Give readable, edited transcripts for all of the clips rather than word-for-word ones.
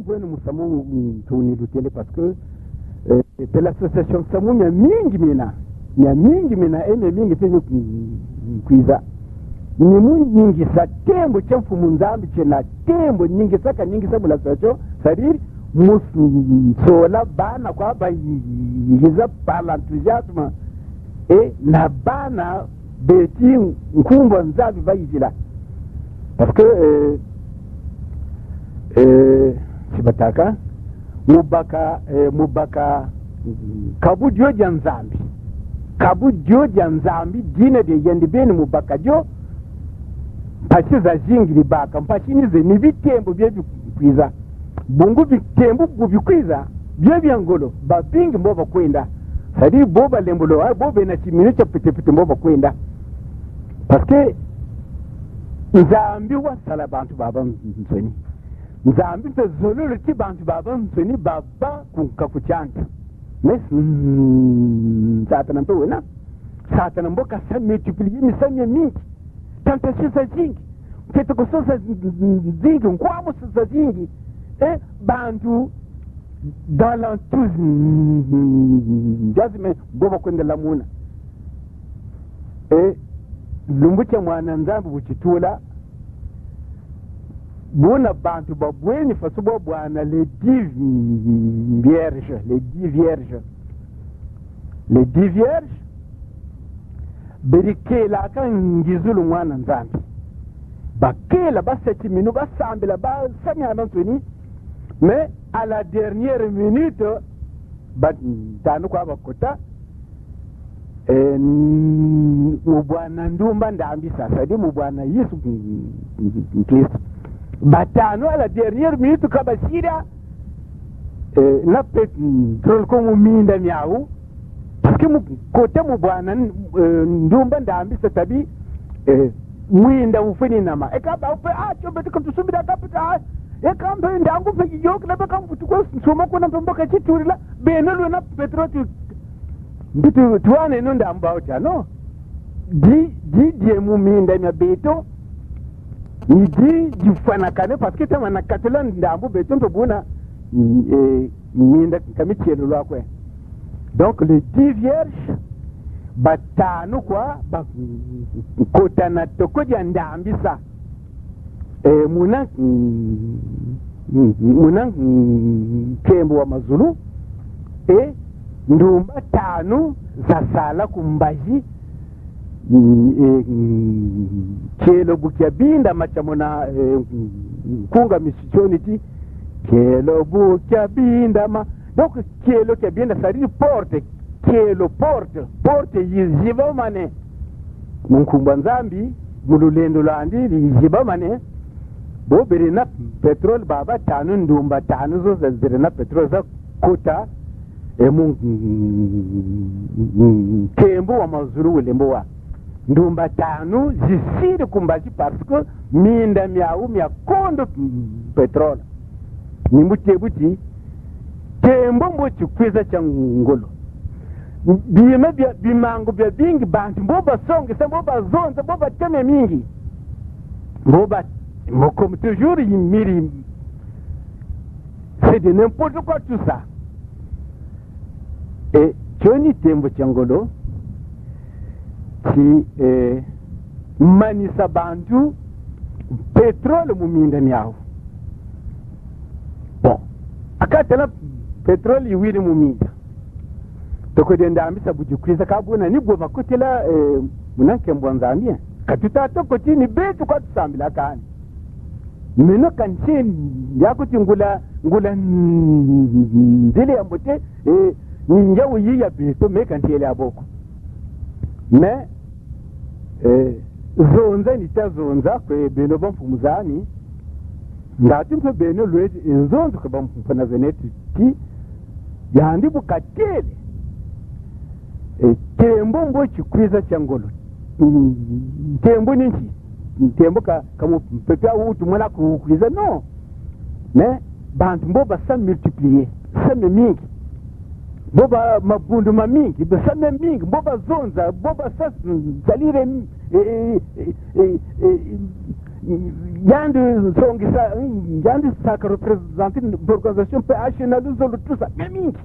Bueno musamu tuni lutele parce que de l'association samu nya mingi mina ene mingi penye kuiza ni nyingi sa tembo chamfu munzambi chena tembo nyingi saka nyingi sabu la socho sadiri musu sola bana kwa ba yiza par l'enthousiasme et na bana beti nkumbo nzabi bayizila parce que sibataka mubaka kabu dioja nzambi dina de yendi beni mubaka jo mpachi za jingiri baka mpachi nize ni vitembo bye bikwiza bungu vitembo bikwiza bye byangolo babingi mboba kwenda sadi boba lembulo ay bobe na chimino cha pete mboba kwenda parce que nzambi wa sala bantu baba nsoni nzambi te zololo ti bantu baba nsoni baba kunkakuchanta mes satana mpe wena satana mboka sa multiplier misanya mingi tentation sa zingi ketoko sa zingi nkwamo sa zingi bantu dans l'enthousiasme boba kwenda lamuna lumbucha mwana nzambi buchitula bona bantu babweni fasubo bwana les 10 vierges berikela kan ngizulu mwana nzambi bakela baseti minu basambela basanya nantoni mais à la dernière minute tanu kwa bakota mubwana ndumba ndambi sasa di mubwana Yesu Kristo batano à la dernière minute kabasira na petrol ko minda miau parce que kote mubwana ndumba ndambi sasa bi mwinda ufeni nama ekaba upe chobe tukusubira kapita ekambe ndangu pe yok na bakamfutu ko soma ko na mboka chiturila benelo na petrol mbitu tuane no ndambauta no di muminda nya beto ni di fana kane parce que tama na katelan ndambu beto to buna minda kamichelo lwakwe donc les 10 vierges batano kwa kotana tokoja ndambisa muna kembo wa mazulu ndumba tanu za sala kumbaji kelo bukya binda machamona kunga missionity kelo bukya binda ma donc kelo kya binda sari porte yiziba mane munkumba nzambi mululendo landi yiziba mane bo berina petrol baba tanu ndumba tanu zo zazirina petrol za kota kembo wa mazuru ulembo wa ndumba tanu zisiri kumbaji parce que minda miau mia kondo petrol nimbuti kembo mbochi kwiza cha ngolo bima bimango bya bingi bantu mboba songe mboba zonza mboba teme mingi mboba comme toujours miri c'est de n'importe quoi tout ça. Et choni tembo changolo ki manisa bantu petrol muminda miao bon akatela petrol yiwiri muminda toko denda ambisa bujukwiza kabuna ni goma kutila munanke mbwanzamia katuta toko tini betu kwa tusambila kani meno kanchen yakuti ngula nzile ya mbote ninja uyi ya beto me kantele aboko me zonza nitazonza kwe beno bamfumuzani ngati mpe beno lwezi nzonzo kwa bamfumfana veneti ti yandi bukatele tembo mbo chikwiza changolo tembo ninchi tembo kama pepea utu mwana kukwiza no me bantu mboba sa multiplier sa mingi boba mabundu mamingi besame mingi boba zonza boba sa salire yandi songisa yandi saka représenter l'organisation PH na luzolo tout ça mingi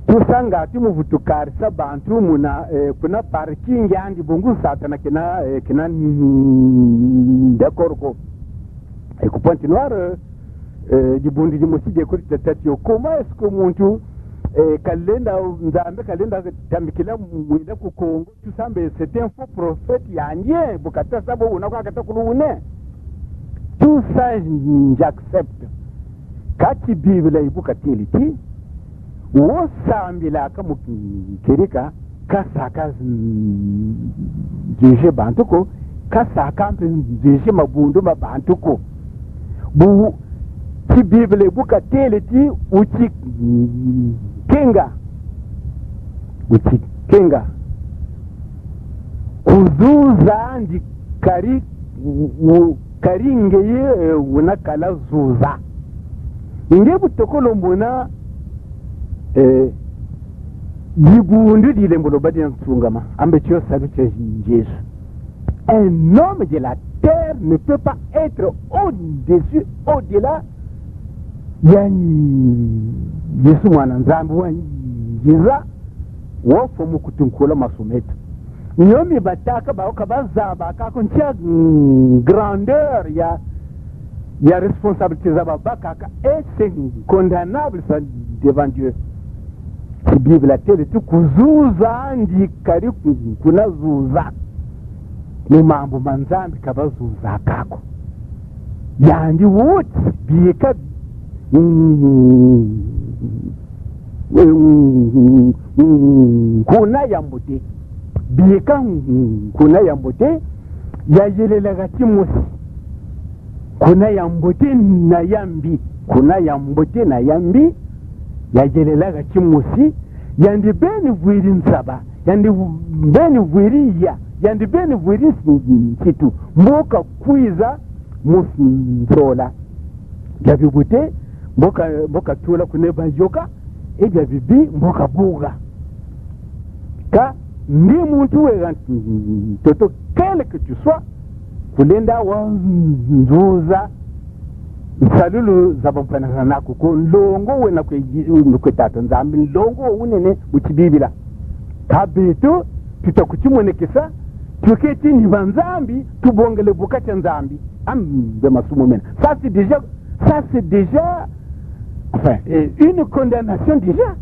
tusanga timu vutukari sabantu muna kuna parking yandi bungu satana kina d'accord et ku continuer di bundi di mosi de kurita tatio comment est-ce que muntu kalenda nzambe kalenda tambikila mwida ku Kongo tusambe c'est un faux prophète yandie bukata sabo unakwa katakulune tout ça j'accepte kati bible ibukatiliti wo sambila kamu kirika kasaka jeje bantuko kasaka jeje mabundu mabantuko bu ti bible ibukatiliti uchi kenga kuzuza ndi karingeye unakala zuza inge butokolo mbona dibundu dilembolo badien tsungama ambe tio salu tio Jésus. Un homme de la terre ne peut pas être au-dessus, au-delà Yesu mwana nzambi wanjiza wofo mukutunkula masumetu nyomi bataka baoka bazaba kakontia grandeur ya responsabilité zababaka et c'est condamnable ça devant Dieu. Si Bible la tele tu kuzuza ndi kari kuna zuza ni mambo manzambi kabazuza kako yandi wote bika kuna yambote bika kuna yambote yajelela timosi kuna yambote na yambi kuna yambote na yambi yajelela timosi yandi beni vwiri nsaba yandi beni vwiri ya yandi beni vwiri situ mboka kwiza musola yabibute mboka tula kuneba joka ebya bibi mboka buga ka ndi muntu wega toto quel que tu sois kulenda wa nzuza salulu zabampana nako ko longo wena ko tata nzambi longo unene ukibibila kabeto tutakuchimonekesa tuketi ni banzambi tubongele bukata nzambi ambe masumo mena ça c'est déjà enfin une condamnation déjà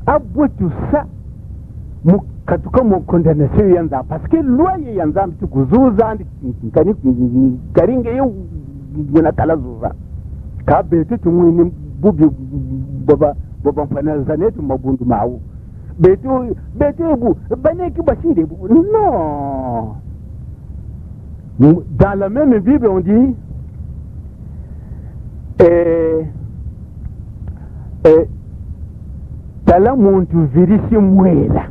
abo tout ça katuka mu condamnation yanza parce que loi yanzambi tukuzuza kani karinge yuna kala zuza kabeto tumwini bubi baba mpana zanetu mabundu mawu beto bu baneki bashire bu non. Dans la même Bible on dit tala muntu virisi mwela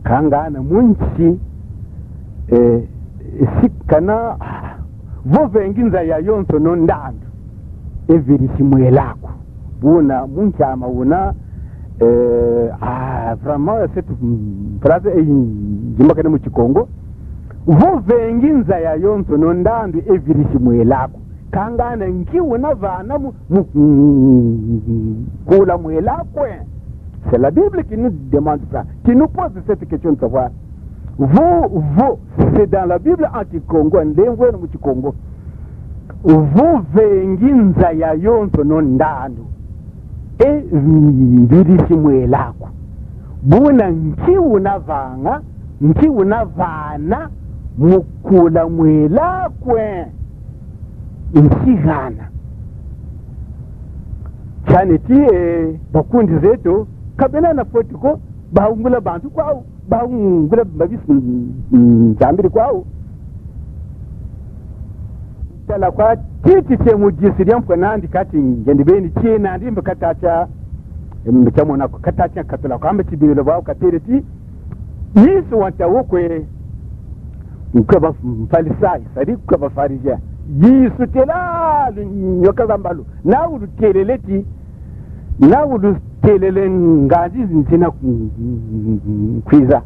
kangana munchi sikana vovenginza ya yonso no ndandu virisi mwelako buna munchama una vraiment cette phrase jimbakane mu Kikongo vovenginza ya yonso no ndandu virisi mwelako kangana nkiuna vana kula mwelako. C'est la Bible qui nous demande ça, qui nous pose cette question de savoir vous c'est dans la Bible anti-Congo ndengwe no mu Kikongo vovenginza ya yonso no ndandu virisi mwelako buna nkiuna vana mukula mwelakwe insigana cyane ti bakundi zetu kabena na fotiko bahungula bantu kwao bahungula babisi nzambiri kwao tala kwa titi temu jisiriam kwa nandi kati ngendibeni china ndi mbakatacha mchamona katacha katula kwa ambe tibilo bao katereti Yesu wantawokwe ukaba mfalisai sadi ukaba farijia Yesu tela nyoka zambalu na ulu teleleti na ulu telele ngazi nzina kwiza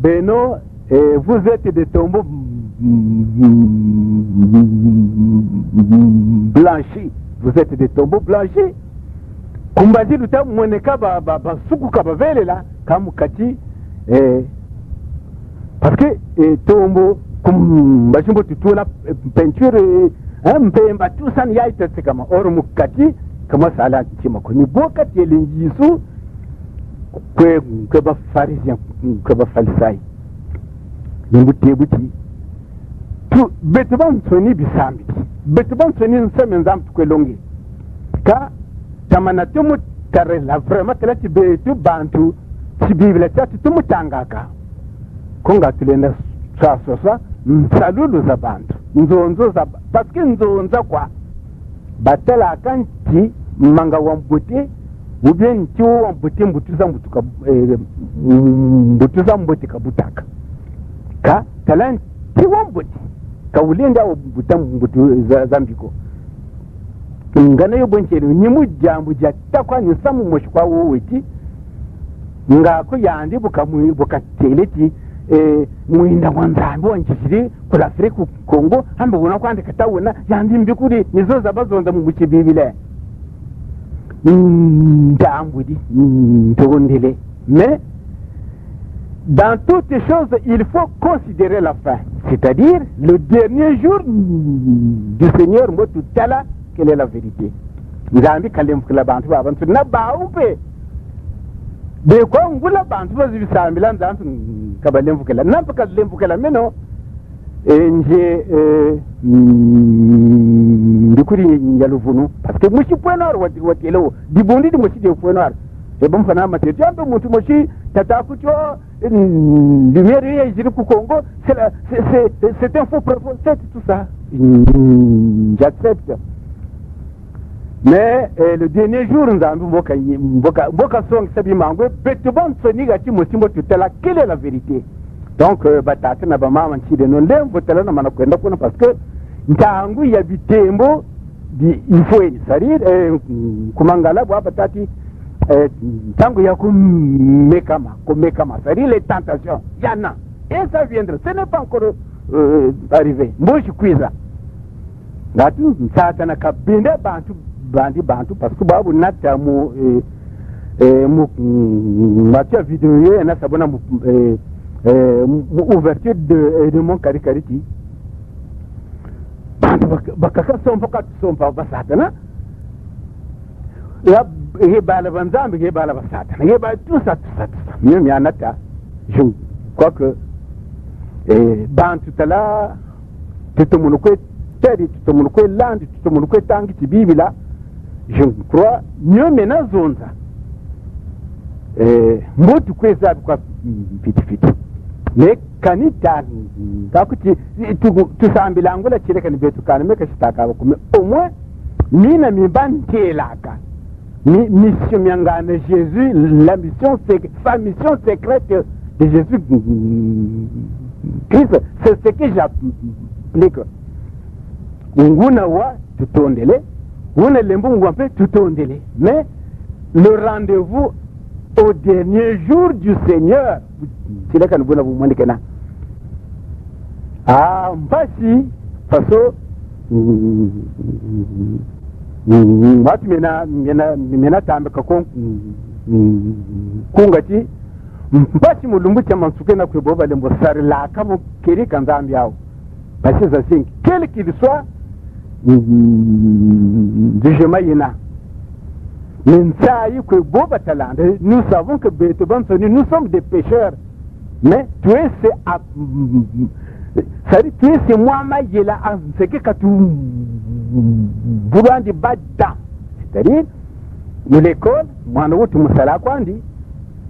beno vous êtes des tombeaux blanchis. Vous êtes des tombeaux blanchis. Kumbazi luta mweneka ba suku kabavele la kamukati parce que tombo kumbashimbo tutula peinture mpemba tusan yaita kama or mukati kama sala chima ko ni bokati elingisu kwe ba pharisien kwe ba falisai nimbu tebuti tu betuban soni bisambi betuban soni nsemen zam kwe longi ka tamana tumu tarela vraiment kala tibetu bantu tibibla tatu tumu tangaka konga tulenda sasa msalulu za bantu nzonzo za parce que nzonza kwa batala kanti manga wambuti ubien ti wambuti mbutuza mbutuka mbutuza mbuti kabutaka ka talanti wambuti ka ulinda wambuta mbutu zambiko ngana yo bonchero nyimu jambu jatakwa ni samu moshikwa woweti ngako yandi buka teleti muinda wanzambi wanchishiri kula Afrika Kongo hamba una kwandika tawuna yandi mbikuri nizo zabazonza mu bibile ndambudi ndondele mais dans toutes choses il faut considérer la fin, c'est-à-dire le dernier jour du Seigneur motutala. Quelle est la vérité? Nzambi kalemfukila bantu babantu na baupe de kwa ngula bantu bazibisambila nzantu kabalemfukila nampaka lemfukila meno nje ndikuri nyaluvunu parce que mushi poinor watelo dibondi di mushi de poinor e bom fana mate jambe mutu mushi tatakucho lumière yejiri ku Congo c'est un faux prophète tout ça j'accepte. Mais le dernier jour, nous avons beaucoup song sabi mangwe betubon soniga ti musimbo tutela quelle est la vérité. Donc batata na bama manchi de non lem botela na manakwenda kuna parce que ntangu ya bitembo di info sarir kumangala bwa batati ntangu ya kumekama sarir les tentations yana et ça viendra, ce n'est pas encore arrivé. Moi je cuisa ngatu nsata na kabinde bantu parce que babu nata mu matia vidéo na sabona mu ouverture de mon caricariti bantu bakaka sompa basata na ya bala banzambi bala basata na ba tout ça même ya nata je crois que bantu tala tout mon ko tedi tout mon ko land tout mon ko tangi ti bibila. Je crois mieux maintenant zonza mbotu kweza kwa fiti mais kanita takuti tu sambila ngola chireka ni betu kana meka shitaka ko au moins mina mi bantelaka mission miangana Jésus la mission c'est sa mission secrète de Jésus Christ c'est ce que j'applique nguna wa tutondele mais le rendez-vous au dernier jour du Seigneur, c'est là que nous voulons vous montrer. Ah, mpasi, parce que mena tambe kako kungati mpasi mulumbu cha mansuke na kweboba lembo sari la kamo kiri kanzambi yao parce que ça quel qu'il soit du Jemaïna. Nous savons que nous sommes des pécheurs. Mais tu es c'est moi, c'est que tu voulais de bada. C'est-à-dire, l'école, moi, tu me salas quoi, dit,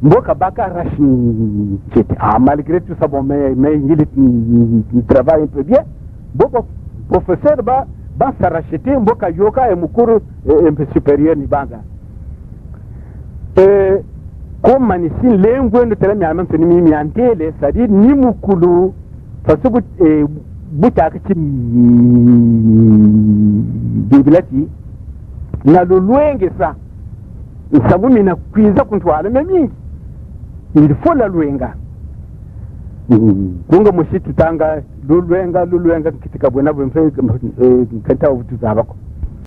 Mboka Baka Rachid. Malgré tout ça, bon, mais il travaille un peu bien. Beaucoup professeur, ban sarachete mboka yoka e mukuru un peu supérieur ni banga comme manisi lengwe ndo tela mi amanto ni mi antele c'est-à-dire ni mukulu fasubu buta kachi bibilati na lulwenge sa sabu mina kwiza kuntwala mingi il faut la lwenga kunga mushitu tanga lulwenga kitika bwena bwemfe kanta ubutuzabako